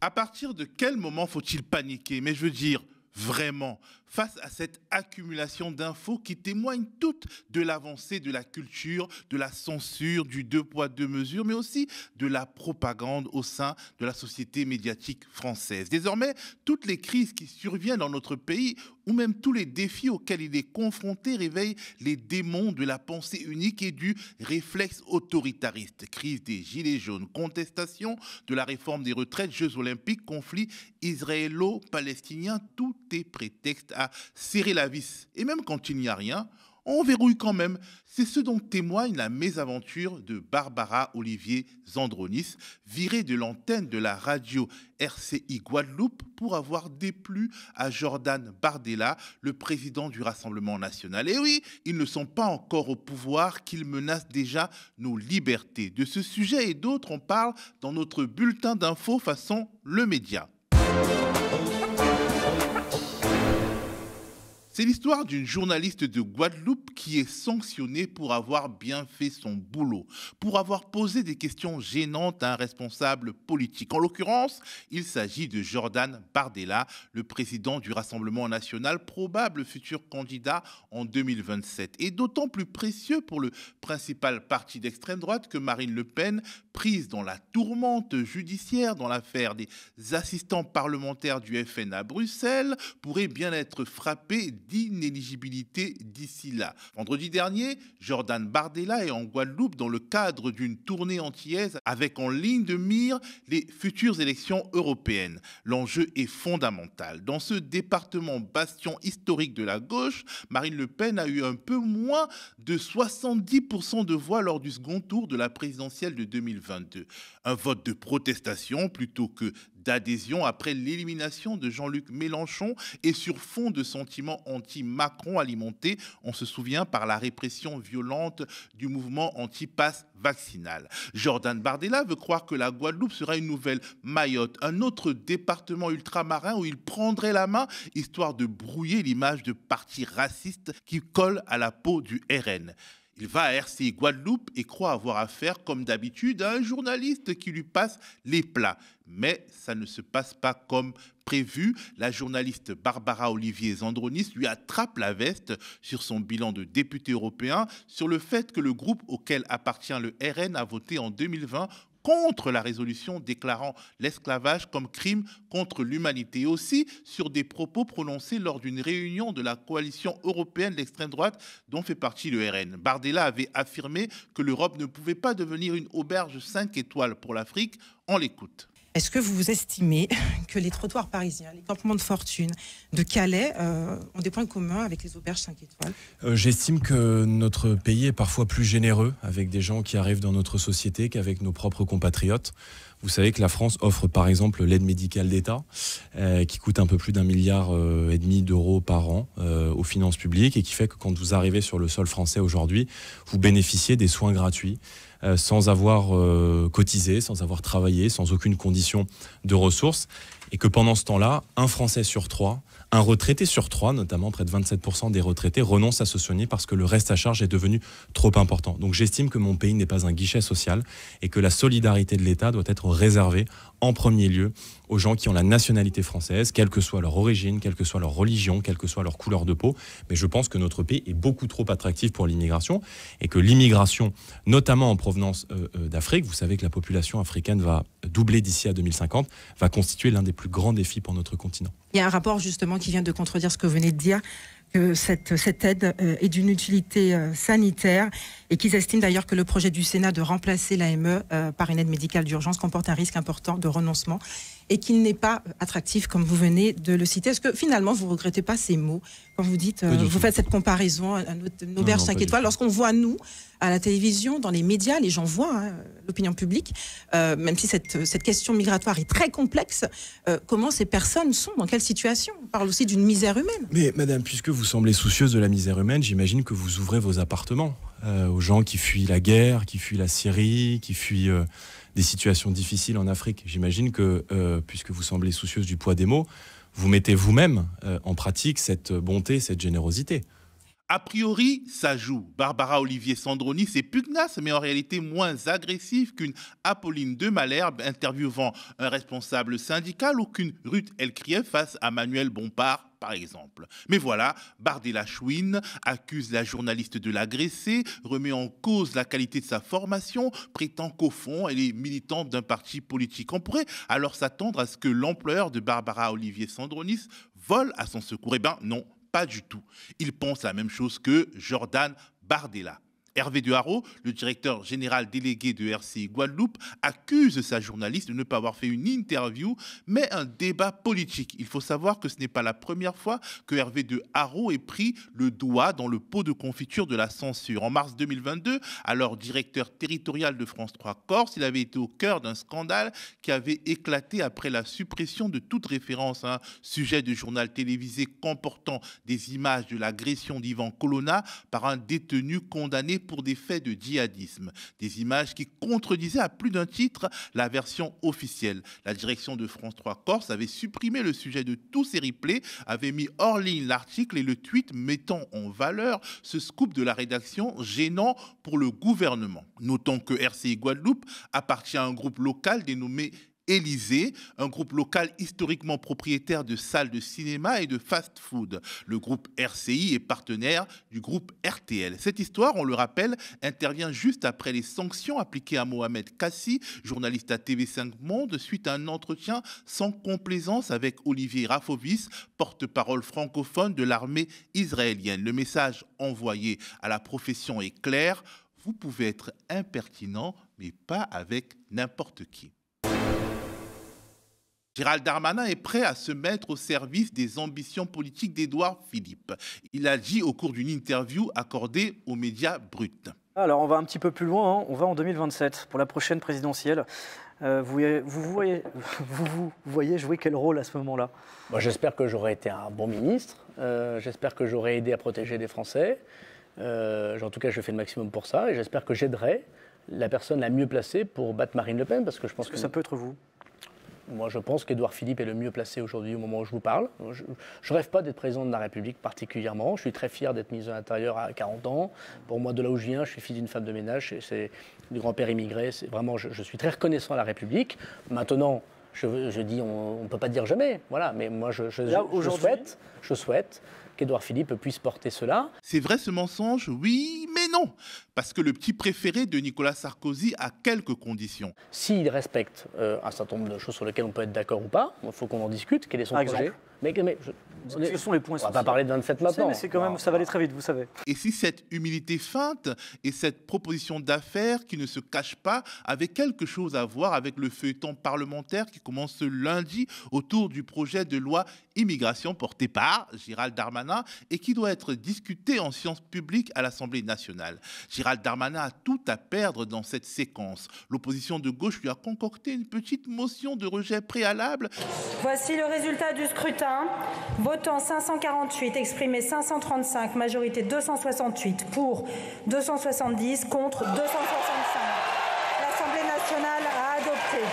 À partir de quel moment faut-il paniquer? Mais je veux dire, vraiment, face à cette accumulation d'infos qui témoignent toutes de l'avancée de la culture, de la censure, du deux poids, deux mesures, mais aussi de la propagande au sein de la société médiatique française. Désormais, toutes les crises qui surviennent dans notre pays, ou même tous les défis auxquels il est confronté, réveillent les démons de la pensée unique et du réflexe autoritariste. Crise des gilets jaunes, contestation de la réforme des retraites, Jeux olympiques, conflit israélo-palestinien, tout est prétexte à serrer la vis. Et même quand il n'y a rien, on verrouille quand même. C'est ce dont témoigne la mésaventure de Barbara Olivier Zandronis, virée de l'antenne de la radio RCI Guadeloupe pour avoir déplu à Jordan Bardella, le président du Rassemblement national. Et oui, ils ne sont pas encore au pouvoir qu'ils menacent déjà nos libertés. De ce sujet et d'autres, on parle dans notre bulletin d'infos façon Le Média. C'est l'histoire d'une journaliste de Guadeloupe qui est sanctionnée pour avoir bien fait son boulot, pour avoir posé des questions gênantes à un responsable politique. En l'occurrence, il s'agit de Jordan Bardella, le président du Rassemblement national, probable futur candidat en 2027. Et d'autant plus précieux pour le principal parti d'extrême droite que Marine Le Pen, prise dans la tourmente judiciaire dans l'affaire des assistants parlementaires du FN à Bruxelles, pourrait bien être frappée d'inéligibilité d'ici là. Vendredi dernier, Jordan Bardella est en Guadeloupe dans le cadre d'une tournée antillaise avec en ligne de mire les futures élections européennes. L'enjeu est fondamental. Dans ce département bastion historique de la gauche, Marine Le Pen a eu un peu moins de 70% de voix lors du second tour de la présidentielle de 2022. Un vote de protestation plutôt que d'adhésion après l'élimination de Jean-Luc Mélenchon et sur fond de sentiments anti-Macron alimentés, on se souvient, par la répression violente du mouvement anti-pass vaccinal. Jordan Bardella veut croire que la Guadeloupe sera une nouvelle Mayotte, un autre département ultramarin où il prendrait la main, histoire de brouiller l'image de parti raciste qui colle à la peau du RN. Il va à RCI Guadeloupe et croit avoir affaire, comme d'habitude, à un journaliste qui lui passe les plats. Mais ça ne se passe pas comme prévu. La journaliste Barbara Olivier Zandronis lui attrape la veste sur son bilan de député européen, sur le fait que le groupe auquel appartient le RN a voté en 2020 contre la résolution déclarant l'esclavage comme crime contre l'humanité. Aussi sur des propos prononcés lors d'une réunion de la coalition européenne d'extrême droite dont fait partie le RN. Bardella avait affirmé que l'Europe ne pouvait pas devenir une auberge 5 étoiles pour l'Afrique. On l'écoute. Est-ce que vous estimez que les trottoirs parisiens, les campements de fortune de Calais ont des points communs avec les auberges 5 étoiles? J'estime que notre pays est parfois plus généreux avec des gens qui arrivent dans notre société qu'avec nos propres compatriotes. Vous savez que la France offre par exemple l'aide médicale d'État qui coûte un peu plus d'1,5 milliard d'euros par an aux finances publiques et qui fait que quand vous arrivez sur le sol français aujourd'hui, vous bénéficiez des soins gratuits sans avoir cotisé, sans avoir travaillé, sans aucune condition de ressources. Et que pendant ce temps-là, un Français sur 3, un retraité sur 3, notamment près de 27% des retraités, renoncent à se soigner parce que le reste à charge est devenu trop important. Donc j'estime que mon pays n'est pas un guichet social et que la solidarité de l'État doit être réservée en premier lieu aux gens qui ont la nationalité française, quelle que soit leur origine, quelle que soit leur religion, quelle que soit leur couleur de peau. Mais je pense que notre pays est beaucoup trop attractif pour l'immigration et que l'immigration, notamment en provenance d'Afrique, vous savez que la population africaine va doubler d'ici à 2050, va constituer l'un des plus grands défis pour notre continent. Il y a un rapport justement qui vient de contredire ce que vous venez de dire, que cette aide est d'une utilité sanitaire et qu'ils estiment d'ailleurs que le projet du Sénat de remplacer l'AME par une aide médicale d'urgence comporte un risque important de renoncement et qu'il n'est pas attractif comme vous venez de le citer. Est-ce que finalement vous ne regrettez pas ces mots quand vous dites, vous faites cette comparaison à une auberge 5 étoiles, lorsqu'on voit nous, à la télévision, dans les médias, les gens voient l'opinion publique, même si cette question migratoire est très complexe, comment ces personnes sont, dans quelle situation? On parle aussi d'une misère humaine. Mais madame, puisque vous semblez soucieuse de la misère humaine, j'imagine que vous ouvrez vos appartements aux gens qui fuient la guerre, qui fuient la Syrie, qui fuient des situations difficiles en Afrique. J'imagine que, puisque vous semblez soucieuse du poids des mots, vous mettez vous-même en pratique cette bonté, cette générosité. A priori, ça joue. Barbara Olivier Sandronis est pugnace, mais en réalité moins agressive qu'une Apolline de Malherbe interviewant un responsable syndical ou qu'une Ruth Elkrieff face à Manuel Bompard, par exemple. Mais voilà, Bardella Chouine accuse la journaliste de l'agresser, remet en cause la qualité de sa formation, prétend qu'au fond, elle est militante d'un parti politique. On pourrait alors s'attendre à ce que l'employeur de Barbara Olivier Sandronis vole à son secours. Eh bien non, pas du tout. Il pense la même chose que Jordan Bardella. Hervé de Haro, le directeur général délégué de RCI Guadeloupe, accuse sa journaliste de ne pas avoir fait une interview, mais un débat politique. Il faut savoir que ce n'est pas la première fois que Hervé de Haro ait pris le doigt dans le pot de confiture de la censure. En mars 2022, alors directeur territorial de France 3 Corse, il avait été au cœur d'un scandale qui avait éclaté après la suppression de toute référence à un sujet de journal télévisé comportant des images de l'agression d'Ivan Colonna par un détenu condamné pour des faits de djihadisme. Des images qui contredisaient à plus d'un titre la version officielle. La direction de France 3 Corse avait supprimé le sujet de tous ces replays, avait mis hors ligne l'article et le tweet mettant en valeur ce scoop de la rédaction gênant pour le gouvernement. Notons que RCI Guadeloupe appartient à un groupe local dénommé Élysée, un groupe local historiquement propriétaire de salles de cinéma et de fast-food. Le groupe RCI est partenaire du groupe RTL. Cette histoire, on le rappelle, intervient juste après les sanctions appliquées à Mohamed Kassi, journaliste à TV5 Monde, suite à un entretien sans complaisance avec Olivier Rafovis, porte-parole francophone de l'armée israélienne. Le message envoyé à la profession est clair: vous pouvez être impertinent, mais pas avec n'importe qui. Gérald Darmanin est prêt à se mettre au service des ambitions politiques d'Édouard Philippe. Il a dit au cours d'une interview accordée aux médias bruts. Alors on va un petit peu plus loin, hein. On va en 2027 pour la prochaine présidentielle. Vous voyez jouer quel rôle à ce moment-là? Moi, j'espère que j'aurai été un bon ministre, j'espère que j'aurai aidé à protéger les Français. En tout cas, je fais le maximum pour ça et j'espère que j'aiderai la personne la mieux placée pour battre Marine Le Pen, parce que je pense que ça peut être vous. Moi, je pense qu'Édouard Philippe est le mieux placé aujourd'hui au moment où je vous parle. Je ne rêve pas d'être président de la République particulièrement. Je suis très fier d'être ministre de l'Intérieur à 40 ans. Pour moi, de là où je viens, je suis fils d'une femme de ménage. C'est du grand-père immigré. Vraiment, je suis très reconnaissant à la République. Maintenant, je dis, on ne peut pas dire jamais. Voilà, mais moi, je souhaite qu'Édouard Philippe puisse porter cela. C'est vrai ce mensonge? Oui, mais non. Parce que le petit préféré de Nicolas Sarkozy a quelques conditions. S'il respecte un certain nombre de choses sur lesquelles on peut être d'accord ou pas, il faut qu'on en discute. Quel est son projet? Quels sont les points? On ne va pas parler de 27 maintenant. Mais c'est quand même, ça va aller très vite, vous savez. Et si cette humilité feinte et cette proposition d'affaires qui ne se cache pas avait quelque chose à voir avec le feuilleton parlementaire qui commence ce lundi autour du projet de loi immigration porté par Gérald Darmanin et qui doit être discuté en séance publique à l'Assemblée nationale. Gérald Darmanin a tout à perdre dans cette séquence. L'opposition de gauche lui a concocté une petite motion de rejet préalable. Voici le résultat du scrutin. Votant 548, exprimé 535, majorité 268, pour 270, contre 265. L'Assemblée nationale a adopté.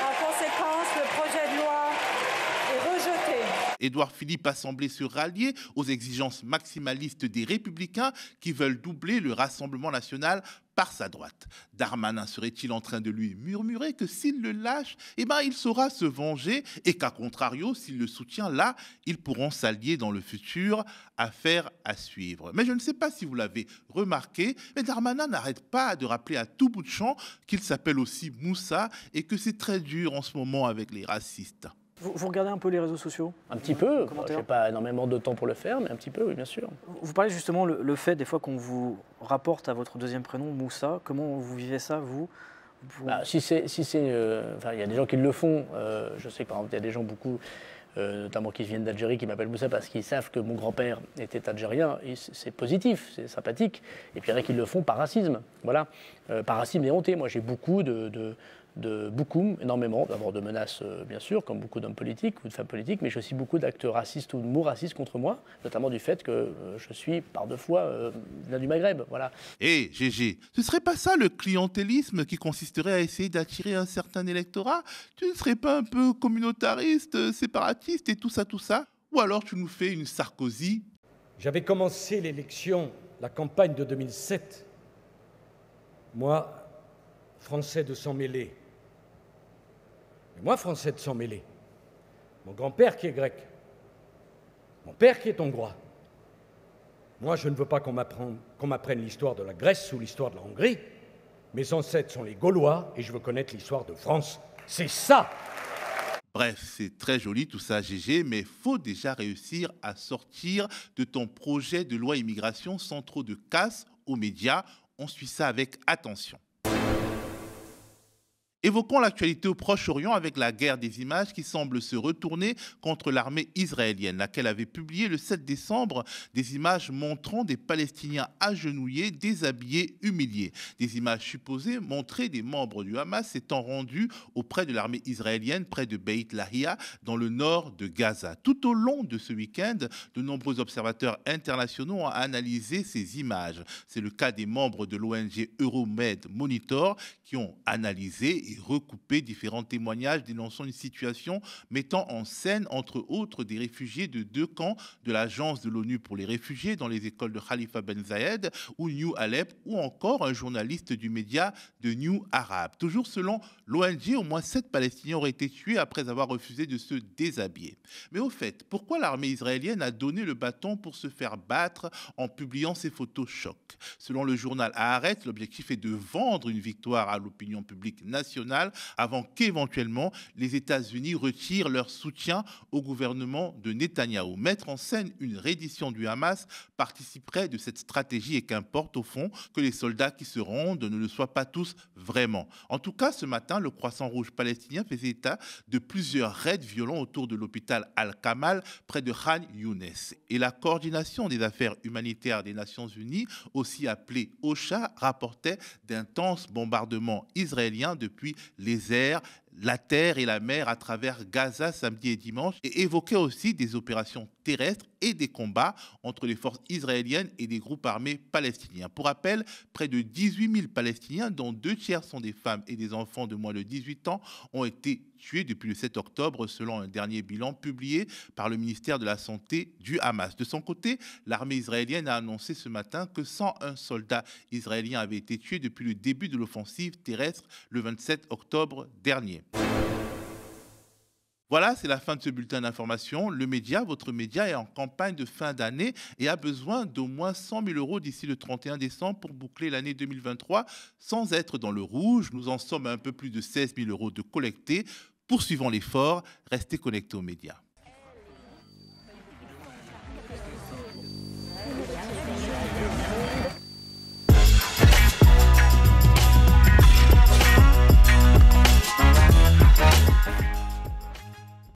En conséquence, le projet de loi est rejeté. Édouard Philippe a semblé se rallier aux exigences maximalistes des Républicains qui veulent doubler le Rassemblement national par sa droite. Darmanin serait-il en train de lui murmurer que s'il le lâche, il saura se venger et qu'à contrario, s'il le soutient, là, ils pourront s'allier dans le futur, affaire à suivre. Mais je ne sais pas si vous l'avez remarqué, mais Darmanin n'arrête pas de rappeler à tout bout de champ qu'il s'appelle aussi Moussa et que c'est très dur en ce moment avec les racistes. Vous regardez un peu les réseaux sociaux? Un petit peu. Je n'ai pas énormément de temps pour le faire, mais un petit peu, oui, bien sûr. Vous parlez justement le fait, des fois, qu'on vous rapporte à votre deuxième prénom, Moussa. Comment vous vivez ça, vous? Il y a des gens qui le font. Je sais que, par exemple, il y a des gens notamment qui viennent d'Algérie, qui m'appellent Moussa parce qu'ils savent que mon grand-père était algérien. Et c'est positif, c'est sympathique. Et puis il y en a qui le font par racisme. Voilà. Par racisme éhonté. Moi, j'ai beaucoup énormément, d'abord de menaces, bien sûr, comme beaucoup d'hommes politiques ou de femmes politiques, mais j'ai aussi beaucoup d'actes racistes ou de mots racistes contre moi, notamment du fait que je suis, par deux fois, venu du Maghreb. Voilà. Hé, Gégé, ce serait pas ça le clientélisme qui consisterait à essayer d'attirer un certain électorat? Tu ne serais pas un peu communautariste, séparatiste et tout ça? Ou alors tu nous fais une Sarkozy. J'avais commencé la campagne de 2007, moi, Français de sang mêlé. Et moi, Français de sang mêlé. Mon grand-père qui est grec. Mon père qui est hongrois. Moi, je ne veux pas qu'on m'apprenne l'histoire de la Grèce ou l'histoire de la Hongrie. Mes ancêtres sont les Gaulois et je veux connaître l'histoire de France. C'est ça! Bref, c'est très joli tout ça, GG, mais faut déjà réussir à sortir de ton projet de loi immigration sans trop de casse aux médias. On suit ça avec attention. Évoquons l'actualité au Proche-Orient avec la guerre des images qui semble se retourner contre l'armée israélienne, laquelle avait publié le 7 décembre des images montrant des Palestiniens agenouillés, déshabillés, humiliés. Des images supposées montrer des membres du Hamas s'étant rendus auprès de l'armée israélienne près de Beit Lahia, dans le nord de Gaza. Tout au long de ce week-end, de nombreux observateurs internationaux ont analysé ces images. C'est le cas des membres de l'ONG Euromed Monitor qui ont analysé et recoupé différents témoignages dénonçant une situation mettant en scène, entre autres, des réfugiés de 2 camps de l'Agence de l'ONU pour les réfugiés dans les écoles de Khalifa Ben Zayed ou New Alep, ou encore un journaliste du média de New Arab. Toujours selon l'ONG, au moins 7 Palestiniens auraient été tués après avoir refusé de se déshabiller. Mais au fait, pourquoi l'armée israélienne a donné le bâton pour se faire battre en publiant ces photos choc? Selon le journal Haaretz, l'objectif est de vendre une victoire à l'opinion publique nationale avant qu'éventuellement les États-Unis retirent leur soutien au gouvernement de Netanyahou. Mettre en scène une reddition du Hamas participerait de cette stratégie et qu'importe au fond que les soldats qui se rendent ne le soient pas tous vraiment. En tout cas, ce matin, le Croissant Rouge palestinien faisait état de plusieurs raids violents autour de l'hôpital Al-Kamal près de Khan Younes. Et la coordination des affaires humanitaires des Nations Unies, aussi appelée OCHA, rapportait d'intenses bombardements israéliens depuis les airs, la terre et la mer à travers Gaza samedi et dimanche, et évoquait aussi des opérations terrestres et des combats entre les forces israéliennes et des groupes armés palestiniens. Pour rappel, près de 18 000 Palestiniens, dont 2 tiers sont des femmes et des enfants de moins de 18 ans, ont été tués depuis le 7 octobre, selon un dernier bilan publié par le ministère de la Santé du Hamas. De son côté, l'armée israélienne a annoncé ce matin que 101 soldats israéliens avaient été tués depuis le début de l'offensive terrestre le 27 octobre dernier. Voilà, c'est la fin de ce bulletin d'information. Le média, votre média, est en campagne de fin d'année et a besoin d'au moins 100 000 euros d'ici le 31 décembre pour boucler l'année 2023 sans être dans le rouge. Nous en sommes à un peu plus de 16 000 euros de collectés. Poursuivons l'effort. Restez connectés aux médias.